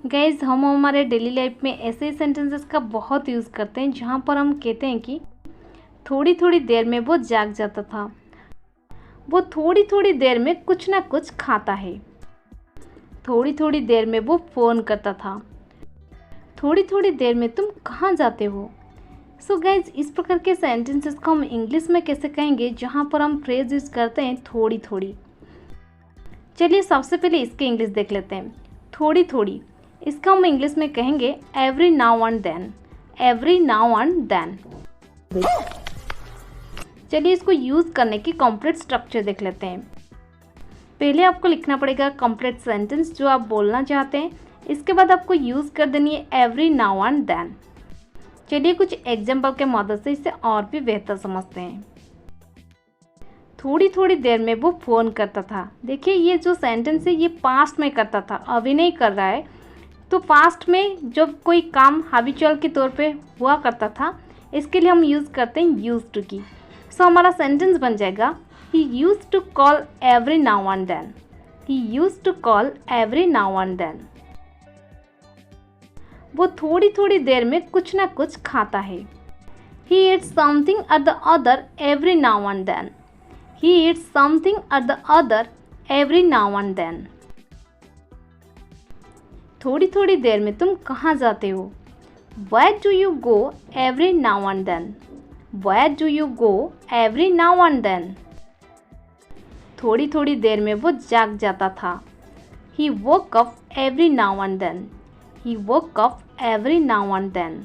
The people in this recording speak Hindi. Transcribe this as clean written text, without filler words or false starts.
गाइज हम हमारे डेली लाइफ में ऐसे सेंटेंसेस का बहुत यूज़ करते हैं जहाँ पर हम कहते हैं कि थोड़ी थोड़ी देर में वो जाग जाता था, वो थोड़ी थोड़ी देर में कुछ ना कुछ खाता है, थोड़ी थोड़ी देर में वो फ़ोन करता था, थोड़ी थोड़ी देर में तुम कहाँ जाते हो। सो गाइज इस प्रकार के सेंटेंसेस को हम इंग्लिश में कैसे कहेंगे जहाँ पर हम फ्रेज यूज़ करते हैं थोड़ी थोड़ी। चलिए सबसे पहले इसके इंग्लिश देख लेते हैं। थोड़ी थोड़ी इसका हम इंग्लिश में कहेंगे every now and then, every now and then. चलिए इसको यूज़ करने की कंप्लीट स्ट्रक्चर देख लेते हैं। पहले आपको लिखना पड़ेगा कंप्लीट सेंटेंस जो आप बोलना चाहते हैं, इसके बाद आपको यूज़ कर देनी है एवरी नाउ एंड देन। चलिए कुछ एग्जाम्पल के मदद से इसे और भी बेहतर समझते हैं। थोड़ी थोड़ी देर में वो फ़ोन करता था। देखिए ये जो सेंटेंस है ये पास्ट में करता था, अभी नहीं कर रहा है। तो पास्ट में जब कोई काम हैबिचुअल के तौर पे हुआ करता था, इसके लिए हम यूज़ करते हैं यूज़ टू की। सो हमारा सेंटेंस बन जाएगा he used to call every now and then, he used to call every now and then. वो थोड़ी थोड़ी देर में कुछ ना कुछ खाता है। He eats something at the other every now and then, he eats something at the other every now and then. थोड़ी थोड़ी देर में तुम कहाँ जाते हो। Where do you go every now and then? Where do you go every now and then? थोड़ी थोड़ी देर में वो जाग जाता था। He woke up every now and then. He woke up every now and then.